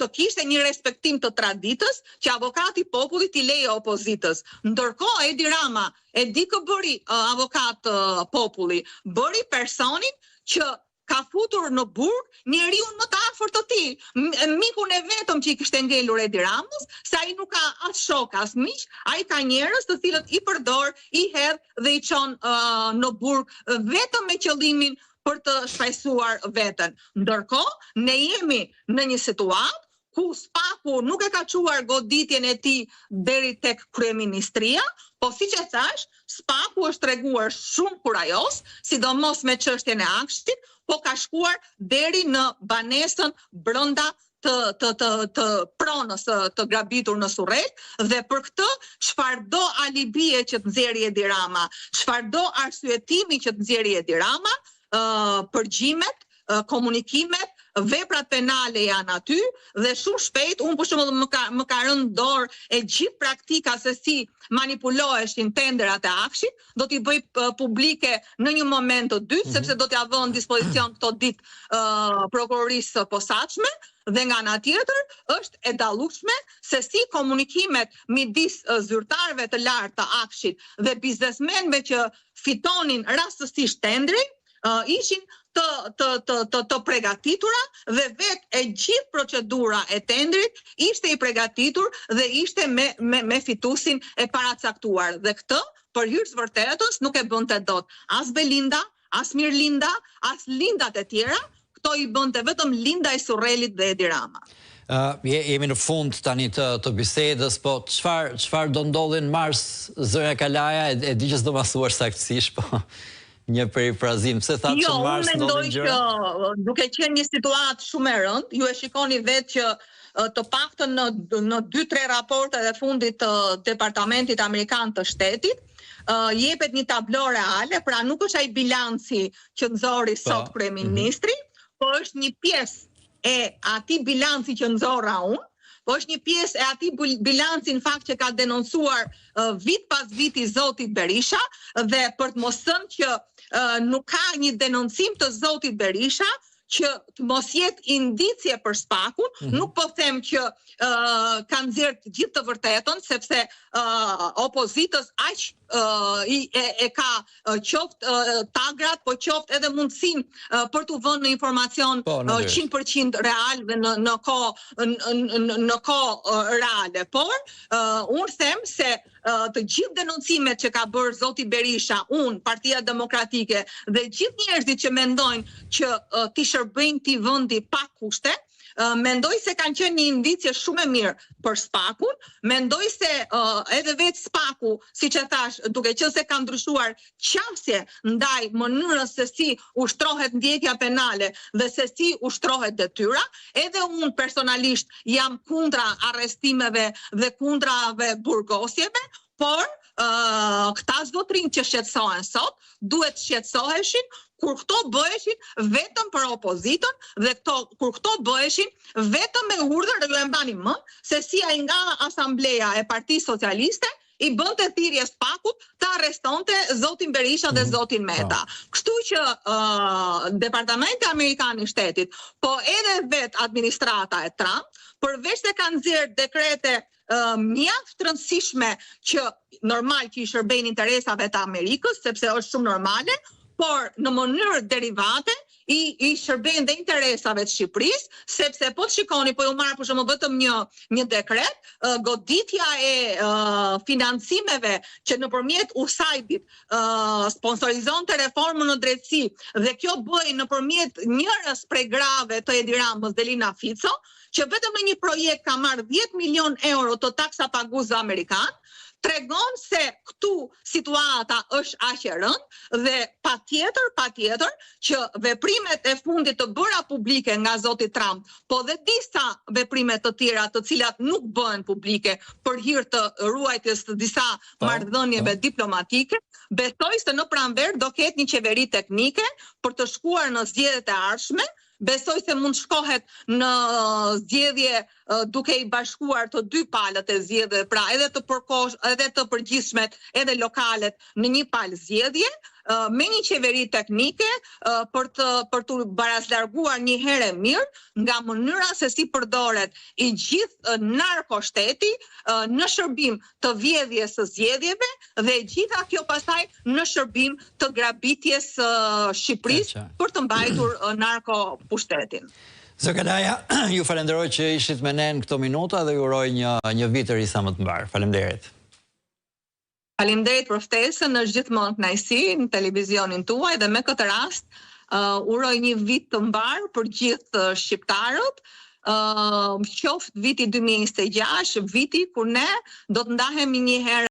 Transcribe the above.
të kishte një respektim të traditës që avokati i popullit i leje opozitës. Ndërkohë Edi Rama, e di kë bëri avokat populli, bëri personin që ka futur në burg njeriu më të afërt të tij, mikun e vetëm që i kishte ngelur Edi Ramës, se ai nuk ka as shok as miq, ai ka njerëz të cilët i përdor, i hedh dhe i çon në burg vetëm me qëllimin për të shfaqsuar veten. Ndërkohë ne jemi në një situatë ku Spaku nuk e ka quar goditjen e tij deri tek kryeministria, po siç e thash, Spaku është treguar shumë kurajos, sidomos me çështjen e Akshit, po ka shkuar deri në banesën brenda të pronës të grabitur në Surrel, dhe për këtë çfarëdo alibie që të nxjerrë Edi Rama, çfarëdo arsyetimi që të nxjerrë Edi Rama, përgjimet, komunikimet, veprat penale janë aty dhe shumë shpejt unë për shembull më ka rënë dorë e gjithë praktika se si manipuloheshin tenderat e Akshit, do t'i bëj publike në një moment të dytë, sepse do t'ja vënë në dispozicion këto ditë prokurorisë së posaçme, dhe nga ana tjetër është e dallueshme se si komunikimet midis zyrtarëve të lartë të Akshit dhe biznesmenëve që fitonin rastësisht tendrin ishin të përgatitura dhe vetë e gjithë procedura e tendrit ishte i përgatitur dhe ishte me fitusin e paracaktuar. Dhe këtë, për hir të vërtetës, nuk e bënte dot as Belinda, as Mirlinda, as lindat e tjera, këto i bënte vetëm Linda e Surrelit dhe Edi Rama. Jemi në fund tani të bisedës, po çfarë do ndodhi në mars, zëra Kalaja, e di që s'do ma thuash saktësisht, po një perifrazim, se thatë që mars ndodhin gjëra? Jo, unë mendoj që duke qenë një situatë shumë e rëndë, ju e shikoni vetë që të paktën në 2-3 raportet e fundit të Departamentit Amerikan të Shtetit, jepet një tablo reale, pra nuk është ai bilanci që nxori sot kryeministri, po është një pjesë e atij bilanci që nxorra unë, po është një pjesë e atij bilanci në fakt që ka denoncuar vit pas viti zoti Berisha, dhe për të mos thënë që nuk ka një denoncim të zotit Berisha që të mos jetë indicie për Spakun, nuk po them që kanë nxjerrë të gjithë të vërtetën, sepse opozitës aq e ka qoftë tagrat, po qoftë edhe mundësinë për të vënë në informacion 100% real dhe në kohë reale. Por unë them se të gjithë denoncimet që ka bërë zoti Berisha, unë, Partia Demokratike dhe gjithë njerëzit që mendojnë që t'i shërbejnë këtij vendi pa kushte, mendoj se kanë qenë një indicje shumë e mirë për Spakun, mendoj se edhe vetë Spaku, siç e thash, duke qenë se ka ndryshuar qasje ndaj mënyrës se si ushtrohet ndjekja penale dhe se si ushtrohet detyra, edhe unë personalisht jam kundra arrestimeve dhe kundrave burgosjeve, por këta zotrinj që shqetësohen sot, duhet shqetësoheshin kur këto bëheshin vetëm për opozitën dhe kur këto bëheshin vetëm me urdhër, dhe ju e mbani mend se si ai nga Asambleja e Partisë Socialiste i bënte thirrje Spakut të arrestonte zotin Berisha dhe zotin Meta. Kështu që Departamenti Amerikan i Shtetit, po edhe vetë administrata e Trump, përveç se kanë nxjerrë dekrete mjaft të rëndësishme që normal që i shërbejnë interesave të Amerikës, sepse është shumë normale, por në mënyrë derivate i shërbejnë dhe interesave të Shqipërisë, sepse po të shikoni, po ju marr për shembull vetëm një dekret, goditja e financimeve që nëpërmjet USAID-it sponsorizonte reformën në drejtësi, dhe kjo bëhej nëpërmjet njërës prej grave të Edi Ramës dhe Lina Fico, që vetëm në një projekt ka marrë 10 milion euro të taksa pagues amerikan, tregon se këtu situata është aq e rëndë dhe patjetër që veprimet e fundit të bëra publike nga zoti Trump, po dhe disa veprime të tjera të cilat nuk bëhen publike për hir të ruajtjes të disa marrëdhënieve diplomatike, besoj se në pranver do ketë një qeveri teknike për të shkuar në zgjedhjet e ardhshme. Besoj se mund shkohet në zgjedhje duke i bashkuar të dy palët e zgjedhjeve, pra edhe të përgjithshmet, edhe lokalet në një palë zgjedhje, me një qeveri teknike për të barazlarguar një herë mirë nga mënyra se si përdoret i gjithë narkoshteti në shërbim të vjedhjes së zgjedhjeve dhe gjitha kjo pastaj në shërbim të grabitjes Shqipërisë për të mbajtur narkopushtetin. Zë Kalaja, ju falenderoj që ishit me ne në këto minuta dhe ju uroj një vit të ri sa më të mbar. Faleminderit. Faleminderit për ftesën, është gjithmonë kënaqësi në televizionin tuaj dhe me këtë rast uroj një vit të mbar për gjithë shqiptarët. Qoftë viti 2026, viti kur ne do të ndahemi një herë